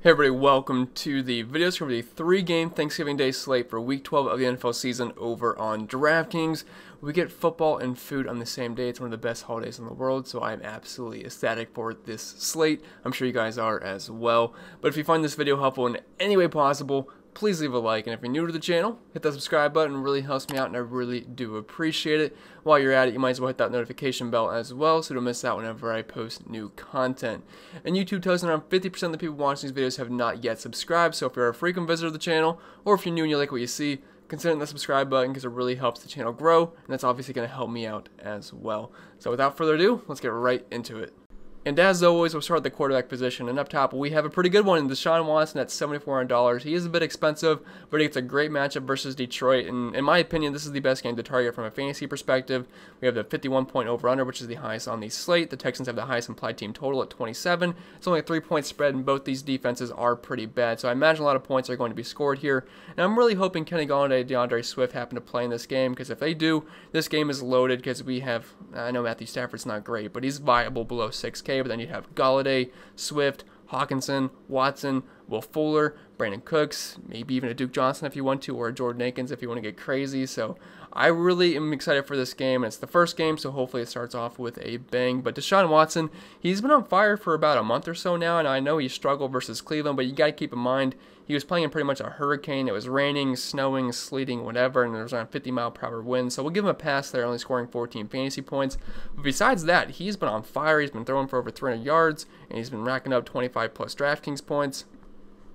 Hey everybody, welcome to the videos from the 3-game Thanksgiving Day slate for Week 12 of the NFL season over on Draftkings. We get football and food on the same day. It's one of the best holidays in the world, so I'm absolutely ecstatic for this slate. I'm sure you guys are as well. But if you find this video helpful in any way possible, please leave a like, and if you're new to the channel, hit that subscribe button. It really helps me out, and I really do appreciate it. While you're at it, you might as well hit that notification bell as well, so you don't miss out whenever I post new content. And YouTube tells me around 50% of the people watching these videos have not yet subscribed, so if you're a frequent visitor to the channel, or if you're new and you like what you see, consider hitting the subscribe button because it really helps the channel grow, and that's obviously going to help me out as well. So without further ado, let's get right into it. And as always, we'll start at the quarterback position. And up top, we have a pretty good one in Deshaun Watson at $7,400. He is a bit expensive, but he gets a great matchup versus Detroit. And in my opinion, this is the best game to target from a fantasy perspective. We have the 51-point over-under, which is the highest on the slate. The Texans have the highest implied team total at 27. It's only a 3-point spread, and both these defenses are pretty bad. So I imagine a lot of points are going to be scored here. And I'm really hoping Kenny Galladay and Deandre Swift happen to play in this game, because if they do, this game is loaded because we have, I know Matthew Stafford's not great, but he's viable below 6K, but then you have Galladay, Swift, Hawkinson, Watson, Will Fuller, Brandon Cooks, maybe even a Duke Johnson if you want to, or a Jordan Aikens if you want to get crazy. So I really am excited for this game. It's the first game, so hopefully it starts off with a bang. But Deshaun Watson, he's been on fire for about a month or so now, and I know he struggled versus Cleveland, but you got to keep in mind, he was playing in pretty much a hurricane. It was raining, snowing, sleeting, whatever, and there was around 50-mile-per-hour winds. So we'll give him a pass there, only scoring 14 fantasy points. But besides that, he's been on fire. He's been throwing for over 300 yards, and he's been racking up 25-plus Draftkings points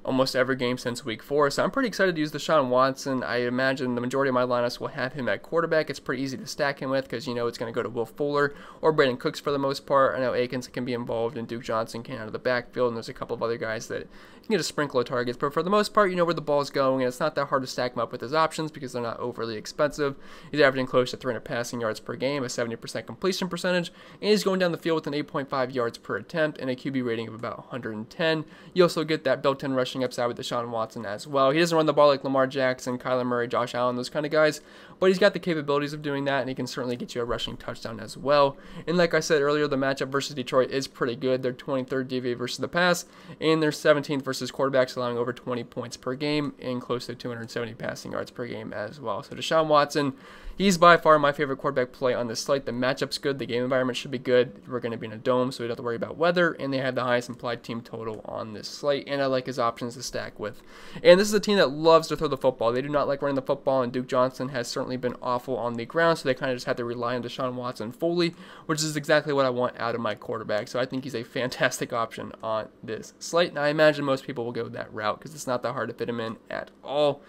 almost every game since week 4. So I'm pretty excited to use Deshaun Watson. I imagine the majority of my lineups will have him at quarterback. It's pretty easy to stack him with because you know it's going to go to Will Fuller or Brandon Cooks for the most part. I know Aikens can be involved, and Duke Johnson can out of the backfield, and there's a couple of other guys that can get a sprinkle of targets. But for the most part, you know where the ball's going, and it's not that hard to stack him up with his options because they're not overly expensive. He's averaging close to 300 passing yards per game, a 70% completion percentage, and he's going down the field with an 8.5 yards per attempt and a QB rating of about 110. You also get that built-in rushing upside with Deshaun Watson as well. He doesn't run the ball like Lamar Jackson, Kyler Murray, Josh Allen, those kind of guys, but he's got the capabilities of doing that, and he can certainly get you a rushing touchdown as well. And like I said earlier, the matchup versus Detroit is pretty good. They're 23rd DVA versus the pass, and they're 17th versus quarterbacks, allowing over 20 points per game and close to 270 passing yards per game as well. So Deshaun Watson, he's by far my favorite quarterback play on this slate. The matchup's good. The game environment should be good. We're going to be in a dome, so we don't have to worry about weather, and they have the highest implied team total on this slate, and I like his options to stack with. And this is a team that loves to throw the football. They do not like running the football, and Duke Johnson has certainly been awful on the ground, so they kind of just have to rely on Deshaun Watson fully, which is exactly what I want out of my quarterback. So I think he's a fantastic option on this slate, and I imagine most people will go that route because it's not that hard to fit him in at all.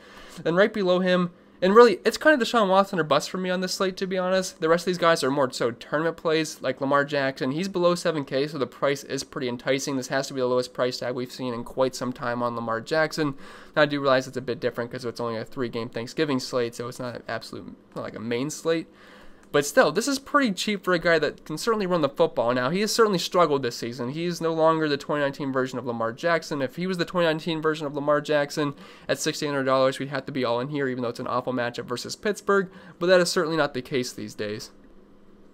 Then right below him, and really, it's kind of Deshaun Watson or bust for me on this slate, to be honest. The rest of these guys are more so tournament plays, like Lamar Jackson. He's below 7K, so the price is pretty enticing. This has to be the lowest price tag we've seen in quite some time on Lamar Jackson. Now, I do realize it's a bit different because it's only a 3-game Thanksgiving slate, so it's not an absolute, not like a main slate. But still, this is pretty cheap for a guy that can certainly run the football. Now, he has certainly struggled this season. He is no longer the 2019 version of Lamar Jackson. If he was the 2019 version of Lamar Jackson at $1,600, we'd have to be all in here, even though it's an awful matchup versus Pittsburgh. But that is certainly not the case these days,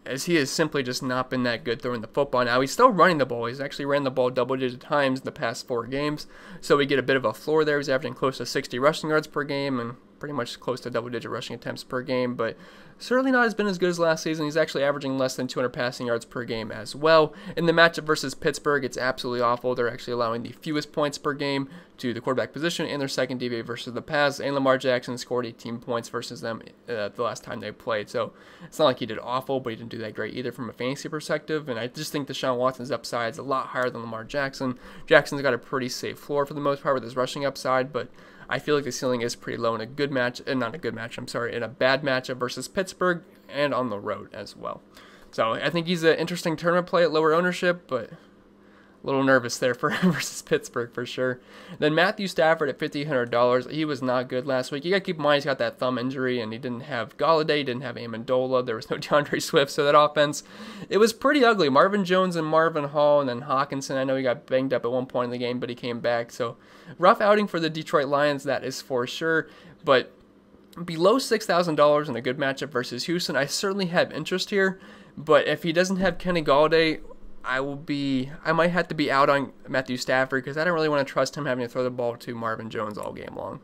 as he has simply just not been that good throwing the football. Now, he's still running the ball. He's actually ran the ball double-digit times in the past 4 games, so we get a bit of a floor there. He's averaging close to 60 rushing yards per game and pretty much close to double-digit rushing attempts per game, but certainly not as been as good as last season. He's actually averaging less than 200 passing yards per game as well. In the matchup versus Pittsburgh, it's absolutely awful. They're actually allowing the fewest points per game to the quarterback position in their second DVA versus the pass, and Lamar Jackson scored 18 points versus them the last time they played. So it's not like he did awful, but he didn't do that great either from a fantasy perspective, and I just think Deshaun Watson's upside is a lot higher than Lamar Jackson. Jackson's got a pretty safe floor for the most part with his rushing upside, but I feel like the ceiling is pretty low in a good match, not a good match, I'm sorry, in a bad matchup versus Pittsburgh and on the road as well. So I think he's an interesting tournament play at lower ownership, but a little nervous there for versus Pittsburgh for sure. Then Matthew Stafford at $5,800. He was not good last week. You got to keep in mind he's got that thumb injury, and he didn't have Galladay, he didn't have Amendola. There was no Deandre Swift, so that offense, it was pretty ugly. Marvin Jones and Marvin Hall, and then Hawkinson. I know he got banged up at one point in the game, but he came back. So rough outing for the Detroit Lions, that is for sure. But below $6,000 in a good matchup versus Houston, I certainly have interest here. But if he doesn't have Kenny Galladay I might have to be out on Matthew Stafford because I don't really want to trust him having to throw the ball to Marvin Jones all game long.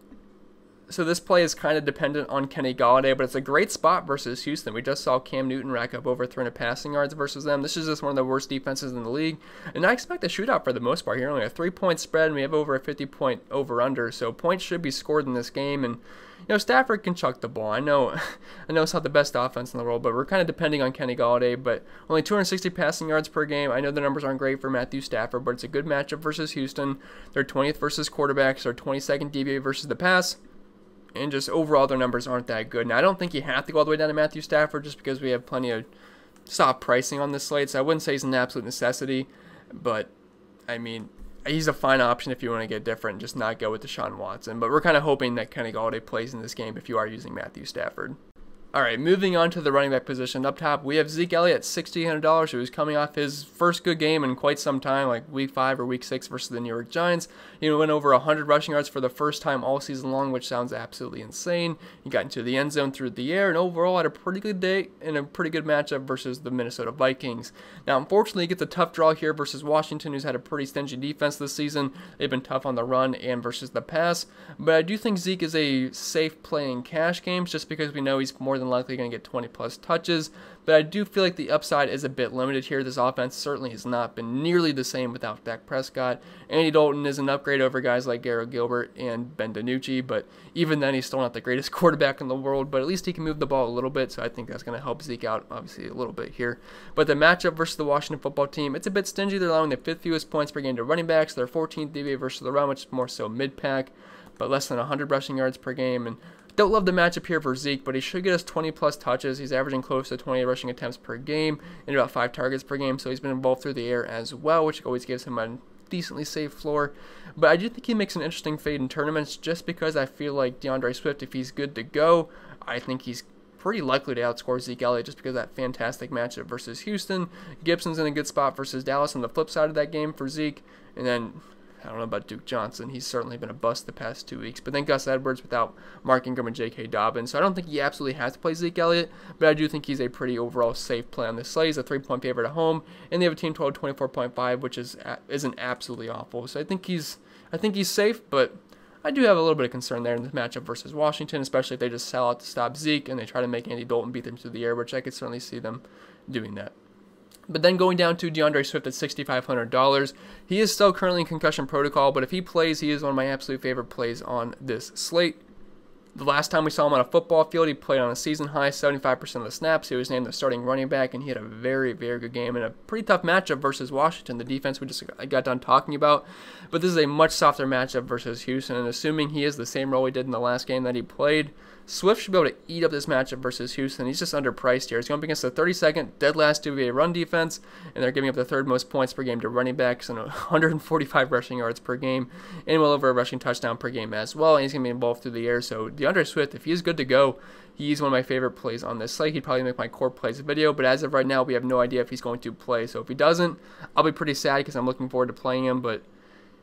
So this play is kind of dependent on Kenny Golladay, but it's a great spot versus Houston. We just saw Cam Newton rack up over 300 passing yards versus them. This is just one of the worst defenses in the league. And I expect a shootout for the most part here. Only a 3-point spread, and we have over a 50-point over-under. So points should be scored in this game. And, Stafford can chuck the ball. I know it's not the best offense in the world, but we're kind of depending on Kenny Golladay. But only 260 passing yards per game. I know the numbers aren't great for Matthew Stafford, but it's a good matchup versus Houston. They're 20th versus quarterbacks. They're 22nd DVA versus the pass. And just overall, their numbers aren't that good. Now, I don't think you have to go all the way down to Matthew Stafford just because we have plenty of soft pricing on this slate. So I wouldn't say he's an absolute necessity. But, he's a fine option if you want to get different and just not go with Deshaun Watson. But we're kind of hoping that Kenny Golladay plays in this game if you are using Matthew Stafford. All right, moving on to the running back position. Up top, we have Zeke Ellie at $1,600, who is coming off his first good game in quite some time, like Week 5 or Week 6 versus the New York Giants. He went over 100 rushing yards for the first time all season long, which sounds absolutely insane. He got into the end zone through the air, and overall had a pretty good day and a pretty good matchup versus the Minnesota Vikings. Now, unfortunately, he gets a tough draw here versus Washington, who's had a pretty stingy defense this season. They've been tough on the run and versus the pass, but I do think Zeke is a safe play in cash games just because we know he's more than likely going to get 20-plus touches, but I do feel like the upside is a bit limited here. This offense certainly has not been nearly the same without Dak Prescott. Andy Dalton is an upgrade over guys like Garrett Gilbert and Ben DiNucci, but even then he's still not the greatest quarterback in the world, but at least he can move the ball a little bit, so I think that's going to help Zeke out, obviously, a little bit here. But the matchup versus the Washington football team, it's a bit stingy. They're allowing the 5th fewest points per game to running backs. They're 14th DVA versus the run, which is more so mid-pack, but less than 100 rushing yards per game, and don't love the matchup here for Zeke, but he should get us 20-plus touches. He's averaging close to 20 rushing attempts per game and about 5 targets per game, so he's been involved through the air as well, which always gives him a decently safe floor. But I do think he makes an interesting fade in tournaments just because I feel like DeAndre Swift, if he's good to go, I think he's pretty likely to outscore Zeke Ellie just because of that fantastic matchup versus Houston. Gibson's in a good spot versus Dallas on the flip side of that game for Zeke, and then I don't know about Duke Johnson. He's certainly been a bust the past 2 weeks. But then Gus Edwards without Mark Ingram and J.K. Dobbins. So I don't think he absolutely has to play Zeke Elliott, but I do think he's a pretty overall safe play on this slate. He's a 3-point favorite at home, and they have a team total 24.5, which isn't absolutely awful. So I think he's safe, but I do have a little bit of concern there in this matchup versus Washington, especially if they just sell out to stop Zeke and they try to make Andy Dalton beat them through the air, which I could certainly see them doing that. But then going down to DeAndre Swift at $6,500. He is still currently in concussion protocol, but if he plays, he is one of my absolute favorite plays on this slate. The last time we saw him on a football field, he played on a season high 75% of the snaps. He was named the starting running back, and he had a very, very good game in a pretty tough matchup versus Washington, the defense we just got done talking about. But this is a much softer matchup versus Houston, and assuming he is the same role he did in the last game that he played, Swift should be able to eat up this matchup versus Houston. He's just underpriced here. He's going up against the 32nd dead last DVA run defense, and they're giving up the 3rd most points per game to running backs and 145 rushing yards per game, and well over a rushing touchdown per game as well. And he's going to be involved through the air. So DeAndre Swift, if he's good to go, he's one of my favorite plays on this slate. He'd probably make my core plays video, but as of right now, we have no idea if he's going to play. So if he doesn't, I'll be pretty sad because I'm looking forward to playing him, but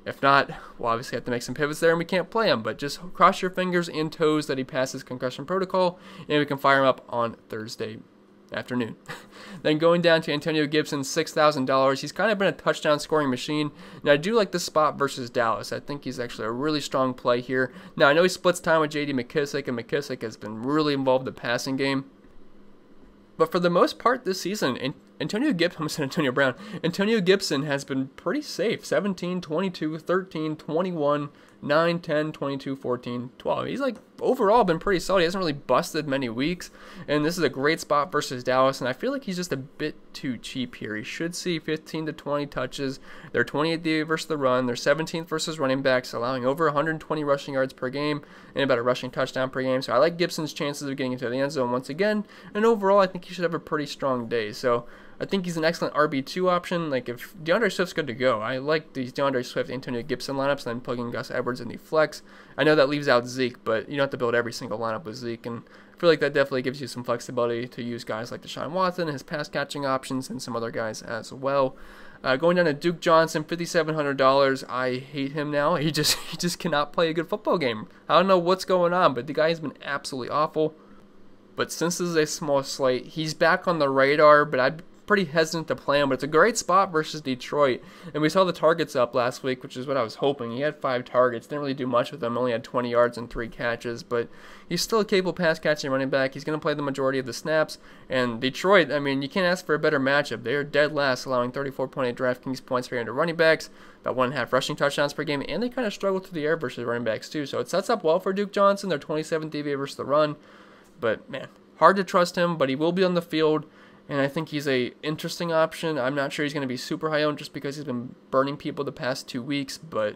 if not, we'll obviously have to make some pivots there and we can't play him. But just cross your fingers and toes that he passes concussion protocol and we can fire him up on Thursday afternoon. Then going down to Antonio Gibson, $6,000. He's kind of been a touchdown scoring machine. And I do like the spot versus Dallas. I think he's actually a really strong play here. Now, I know he splits time with J.D. McKissick, and McKissick has been really involved in the passing game. But for the most part this season, Antonio Gibson has been pretty safe. 17, 22, 13, 21, 9, 10, 22, 14, 12. He's overall been pretty solid. He hasn't really busted many weeks. And this is a great spot versus Dallas. And I feel like he's just a bit too cheap here. He should see 15 to 20 touches. They're 28th DVA versus the run. They're 17th versus running backs, allowing over 120 rushing yards per game and about a rushing touchdown per game. So I like Gibson's chances of getting into the end zone once again. And overall, I think he should have a pretty strong day. So I think he's an excellent RB2 option. If DeAndre Swift's good to go, I like these DeAndre Swift, Antonio Gibson lineups, and then plugging Gus Edwards in the flex. I know that leaves out Zeke, but you don't have to build every single lineup with Zeke, and I feel like that definitely gives you some flexibility to use guys like Deshaun Watson, his pass catching options, and some other guys as well. Going down to Duke Johnson, $5,700. I hate him now. He just cannot play a good football game. I don't know what's going on, but the guy has been absolutely awful. But since this is a small slate, he's back on the radar, but pretty hesitant to play him, but it's a great spot versus Detroit. And we saw the targets up last week, which is what I was hoping. He had 5 targets, didn't really do much with them, only had 20 yards and 3 catches, but he's still a capable pass catching running back. He's going to play the majority of the snaps. And Detroit, I mean, you can't ask for a better matchup. They are dead last, allowing 34.8 DraftKings points per game to running backs, about 1.5 rushing touchdowns per game, and they kind of struggle through the air versus running backs too. So it sets up well for Duke Johnson. They're 27th DVA versus the run, but man, hard to trust him, but he will be on the field, and I think he's a interesting option. I'm not sure he's going to be super high owned just because he's been burning people the past 2 weeks, but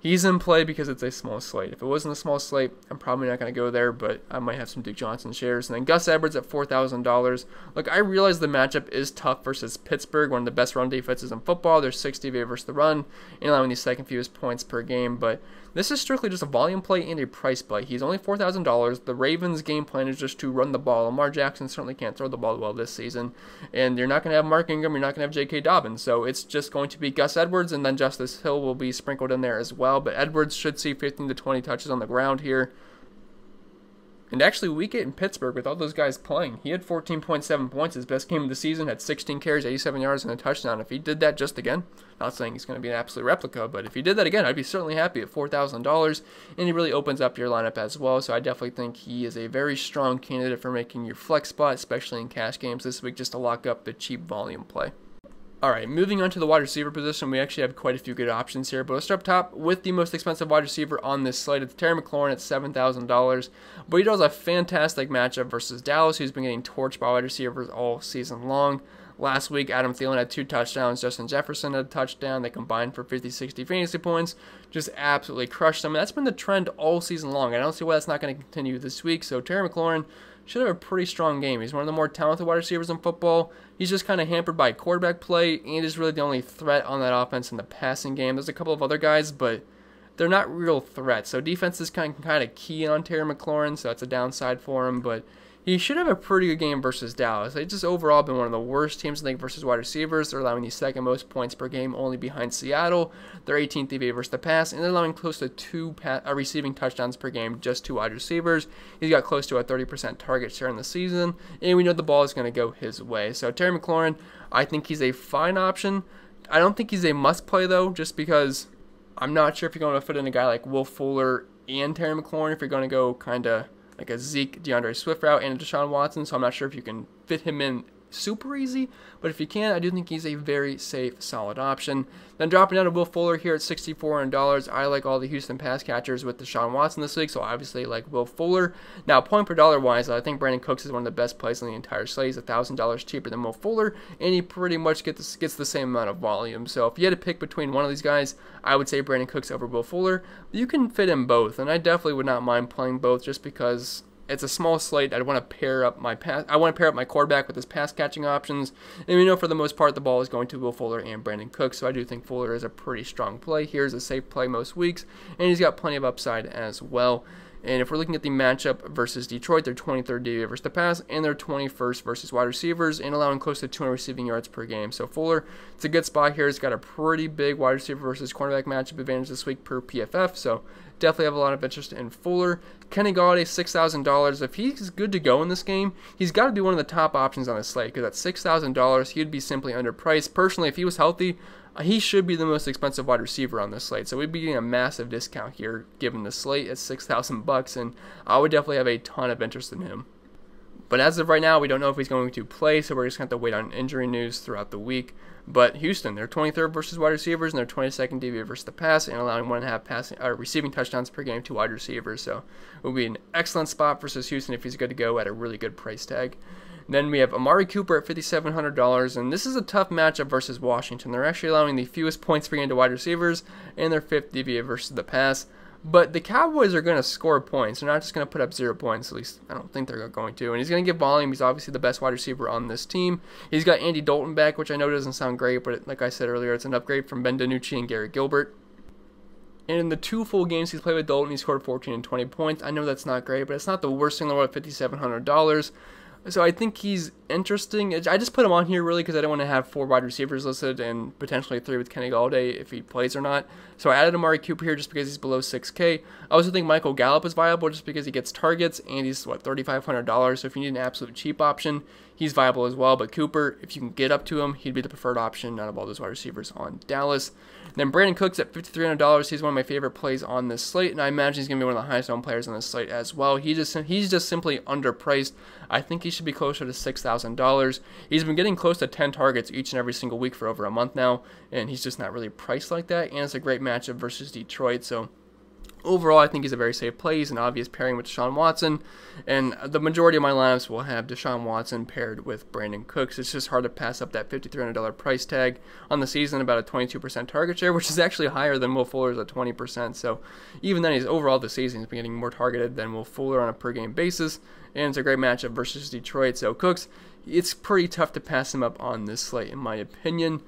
he's in play because it's a small slate. If it wasn't a small slate, I'm probably not going to go there, but I might have some Duke Johnson shares. And then Gus Edwards at $4,000. Look, I realize the matchup is tough versus Pittsburgh, one of the best run defenses in football. They're 6th DVA versus the run, and allowing the second fewest points per game, but this is strictly just a volume play and a price play. He's only $4,000. The Ravens' game plan is just to run the ball. Lamar Jackson certainly can't throw the ball well this season, and you're not going to have Mark Ingram, you're not going to have J.K. Dobbins, so it's just going to be Gus Edwards, and then Justice Hill will be sprinkled in there as well, but Edwards should see 15 to 20 touches on the ground here. And actually, week 8 in Pittsburgh, with all those guys playing, he had 14.7 points. His best game of the season, had 16 carries, 87 yards, and a touchdown. If he did that just again, not saying he's going to be an absolute replica, but if he did that again, I'd be certainly happy at $4,000. And he really opens up your lineup as well. So I definitely think he is a very strong candidate for making your flex spot, especially in cash games this week, just to lock up the cheap volume play. All right, moving on to the wide receiver position, we actually have quite a few good options here. But let's start up top with the most expensive wide receiver on this slate. It's Terry McLaurin at $7,000. But he does a fantastic matchup versus Dallas, who's been getting torched by wide receivers all season long. Last week, Adam Thielen had 2 touchdowns. Justin Jefferson had a touchdown. They combined for 50, 60 fantasy points. Just absolutely crushed them. And that's been the trend all season long. I don't see why that's not going to continue this week. So Terry McLaurin should have a pretty strong game. He's one of the more talented wide receivers in football. He's just kind of hampered by quarterback play and is really the only threat on that offense in the passing game. There's a couple of other guys, but they're not real threats. So defense is kind of key on Terry McLaurin, so that's a downside for him. But he should have a pretty good game versus Dallas. They've just overall been one of the worst teams in the league versus wide receivers. They're allowing the second most points per game, only behind Seattle. They're 18th DVA versus the pass, and they're allowing close to 2 receiving touchdowns per game, just 2 wide receivers. He's got close to a 30% target share in the season, and we know the ball is going to go his way. So Terry McLaurin, I think he's a fine option. I don't think he's a must-play, though, just because I'm not sure if you're going to fit in a guy like Will Fuller and Terry McLaurin, if you're going to go kind of like a Zeke, DeAndre Swift route, and a Deshaun Watson, so I'm not sure if you can fit him in super easy, but if you can, I do think he's a very safe, solid option. Then dropping down to Will Fuller here at $6,400. I like all the Houston pass catchers with Deshaun Watson this week, so obviously like Will Fuller. Now, point per dollar wise, I think Brandon Cooks is one of the best plays in the entire slate. He's $1,000 cheaper than Will Fuller, and he pretty much gets the same amount of volume. So if you had to pick between one of these guys, I would say Brandon Cooks over Will Fuller. But you can fit in both, and I definitely would not mind playing both just because it's a small slate. I want to pair up my quarterback with his pass catching options, and we know for the most part the ball is going to Will Fuller and Brandon Cooks. So I do think Fuller is a pretty strong play. Here's a safe play most weeks, and he's got plenty of upside as well. And if we're looking at the matchup versus Detroit, they're 23rd DVA versus the pass, and they're 21st versus wide receivers, and allowing close to 200 receiving yards per game. So Fuller, it's a good spot here. He's got a pretty big wide receiver versus cornerback matchup advantage this week per PFF, so definitely have a lot of interest in Fuller. Kenny Golladay, $6,000. If he's good to go in this game, he's got to be one of the top options on the slate, because at $6,000, he'd be simply underpriced. Personally, if he was healthy, he should be the most expensive wide receiver on this slate, so we'd be getting a massive discount here given the slate at $6,000, and I would definitely have a ton of interest in him. But as of right now, we don't know if he's going to play, so we're just going to have to wait on injury news throughout the week. But Houston, they're 23rd versus wide receivers, and they're 22nd DVA versus the pass, and allowing 1.5 receiving touchdowns per game to wide receivers. So it would be an excellent spot versus Houston if he's good to go at a really good price tag. Then we have Amari Cooper at $5,700, and this is a tough matchup versus Washington. They're actually allowing the fewest points per game to wide receivers, and they're 5th DVA versus the pass. But the Cowboys are going to score points. They're not just going to put up 0 points. At least I don't think they're going to. And he's going to get volume. He's obviously the best wide receiver on this team. He's got Andy Dalton back, which I know doesn't sound great, but like I said earlier, it's an upgrade from Ben DiNucci and Gary Gilbert. And in the 2 full games he's played with Dalton, he scored 14 and 20 points. I know that's not great, but it's not the worst thing in the world at $5,700. So I think he's interesting. I just put him on here really because I don't want to have 4 wide receivers listed and potentially 3 with Kenny Galladay if he plays or not. So I added Amari Cooper here just because he's below 6K. I also think Michael Gallup is viable just because he gets targets and he's, $3,500. So if you need an absolute cheap option, he's viable as well. But Cooper, if you can get up to him, he'd be the preferred option out of all those wide receivers on Dallas. And then Brandon Cooks at $5,300. He's one of my favorite plays on this slate, and I imagine he's going to be one of the highest owned players on this slate as well. He's just simply underpriced. I think he should be closer to $6,000. He's been getting close to 10 targets each and every single week for over a month now, and he's just not really priced like that. And it's a great matchup versus Detroit, so overall, I think he's a very safe play. He's an obvious pairing with Deshaun Watson, and the majority of my lineups will have Deshaun Watson paired with Brandon Cooks. It's just hard to pass up that $5,300 price tag on the season, about a 22% target share, which is actually higher than Will Fuller's at 20%. So even then, he's overall this season, he's been getting more targeted than Will Fuller on a per-game basis, and it's a great matchup versus Detroit. So Cooks, it's pretty tough to pass him up on this slate, in my opinion.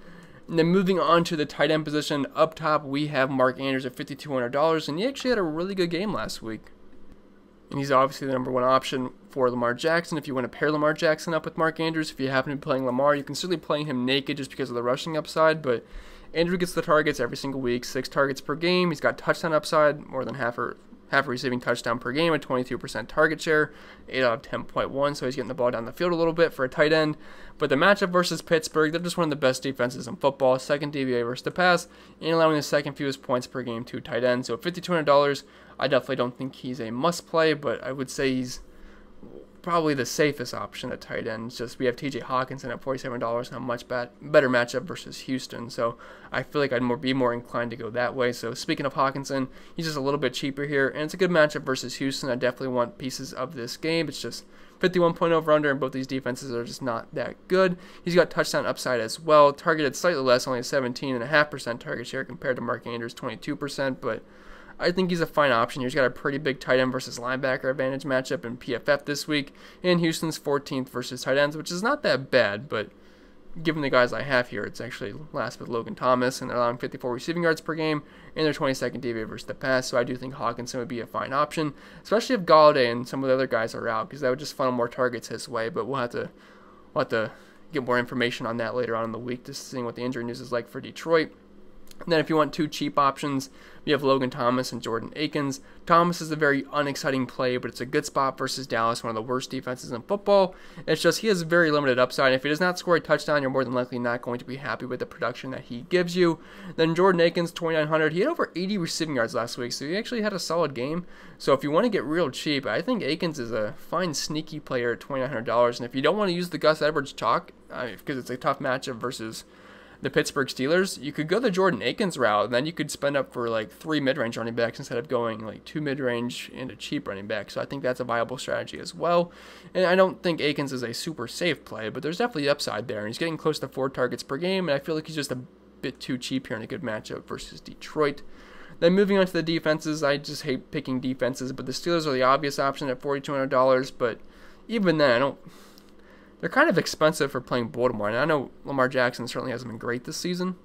And then moving on to the tight end position, up top we have Mark Andrews at $5,200, and he actually had a really good game last week. And he's obviously the number 1 option for Lamar Jackson. If you want to pair Lamar Jackson up with Mark Andrews, if you happen to be playing Lamar, you can certainly play him naked just because of the rushing upside, but Andrew gets the targets every single week, 6 targets per game. He's got touchdown upside, more than half a receiving touchdown per game, a 22% target share, 8 out of 10.1, so he's getting the ball down the field a little bit for a tight end. But the matchup versus Pittsburgh, they're just one of the best defenses in football, second DVA versus the pass, and allowing the second fewest points per game to tight end. So at $5,200, I definitely don't think he's a must-play, but I would say he's probably the safest option at tight end. It's just we have TJ Hawkinson at $47 and a much better matchup versus Houston. So I feel like I'd be more inclined to go that way. So speaking of Hawkinson, he's just a little bit cheaper here, and it's a good matchup versus Houston. I definitely want pieces of this game. It's just 51 point over-under, and both these defenses are just not that good. He's got touchdown upside as well. Targeted slightly less, only a 17.5% target share compared to Mark Andrews' 22%, but I think he's a fine option. He's got a pretty big tight end versus linebacker advantage matchup in PFF this week, and Houston's 14th versus tight ends, which is not that bad, but given the guys I have here, it's actually last with Logan Thomas, and they're allowing 54 receiving yards per game, and they're 22nd DVA versus the pass, so I do think Hawkinson would be a fine option, especially if Galladay and some of the other guys are out, because that would just funnel more targets his way, but we'll have to get more information on that later on in the week, just seeing what the injury news is like for Detroit. And then if you want 2 cheap options, we have Logan Thomas and Jordan Akins. Thomas is a very unexciting play, but it's a good spot versus Dallas, one of the worst defenses in football. It's just he has very limited upside. If he does not score a touchdown, you're more than likely not going to be happy with the production that he gives you. Then Jordan Akins, $2,900. He had over 80 receiving yards last week, so he actually had a solid game. So if you want to get real cheap, I think Akins is a fine sneaky player at $2,900. And if you don't want to use the Gus Edwards chalk, because it's a tough matchup versus the Pittsburgh Steelers, you could go the Jordan Akins route, and then you could spend up for 3 mid-range running backs instead of going 2 mid-range and a cheap running back. So I think that's a viable strategy as well. And I don't think Akins is a super safe play, but there's definitely upside there. And he's getting close to 4 targets per game, and I feel like he's just a bit too cheap here in a good matchup versus Detroit. Then moving on to the defenses, I just hate picking defenses, but the Steelers are the obvious option at $4,200. But even then, they're kind of expensive for playing Baltimore, and I know Lamar Jackson certainly hasn't been great this season,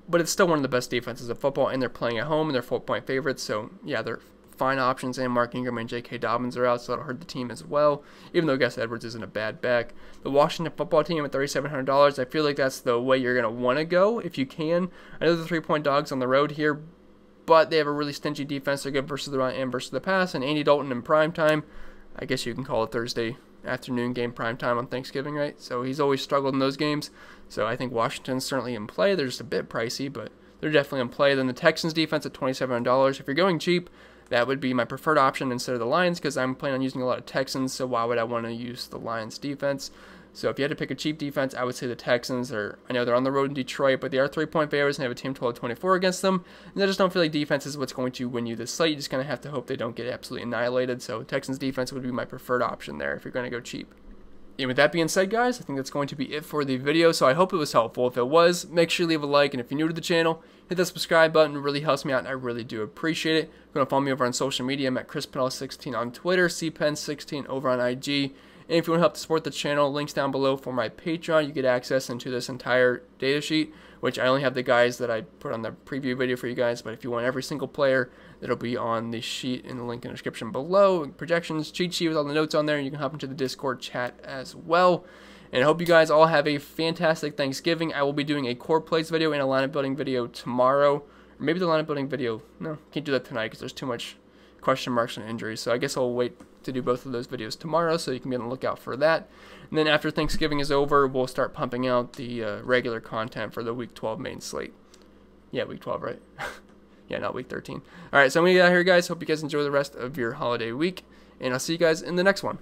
but it's still one of the best defenses of football, and they're playing at home, and they're 4-point favorites, so yeah, they're fine options, and Mark Ingram and J.K. Dobbins are out, so that'll hurt the team as well, even though Gus Edwards isn't a bad back. The Washington football team at $3,700, I feel like that's the way you're going to want to go if you can. I know the 3-point dogs on the road here, but they have a really stingy defense. They're good versus the run and versus the pass, and Andy Dalton in primetime, I guess you can call it Thursday afternoon game prime time on Thanksgiving, right? So he's always struggled in those games. So I think Washington's certainly in play. They're just a bit pricey, but they're definitely in play. Then the Texans defense at $2,700. If you're going cheap, that would be my preferred option instead of the Lions, because I'm planning on using a lot of Texans, so why would I want to use the Lions defense? So if you had to pick a cheap defense, I would say the Texans. I know they're on the road in Detroit, but they are 3-point favorites and they have a team total of 24 against them. And I just don't feel like defense is what's going to win you this slate. You just kind of have to hope they don't get absolutely annihilated. So Texans defense would be my preferred option there if you're going to go cheap. And with that being said, guys, I think that's going to be it for the video, so I hope it was helpful. If it was, make sure you leave a like, and if you're new to the channel, hit that subscribe button. It really helps me out, and I really do appreciate it. If you want to follow me over on social media, I'm at Pennell 16 on Twitter, cpen16 over on IG, And if you want to help to support the channel, links down below for my Patreon. You get access into this entire data sheet, which I only have the guys that I put on the preview video for you guys. But if you want every single player, that'll be on the sheet in the link in the description below. Projections, cheat sheet with all the notes on there. You can hop into the Discord chat as well. And I hope you guys all have a fantastic Thanksgiving. I will be doing a core plays video and a lineup building video tomorrow. Or maybe the lineup building video. No, can't do that tonight because there's too much question marks and injuries. So I guess I'll wait to do both of those videos tomorrow so you can be on the lookout for that. And then after Thanksgiving is over, we'll start pumping out the regular content for the Week 12 main slate. Yeah, Week 12, right? Yeah, not Week 13. All right, so I'm going to get out of here, guys. Hope you guys enjoy the rest of your holiday week. And I'll see you guys in the next one.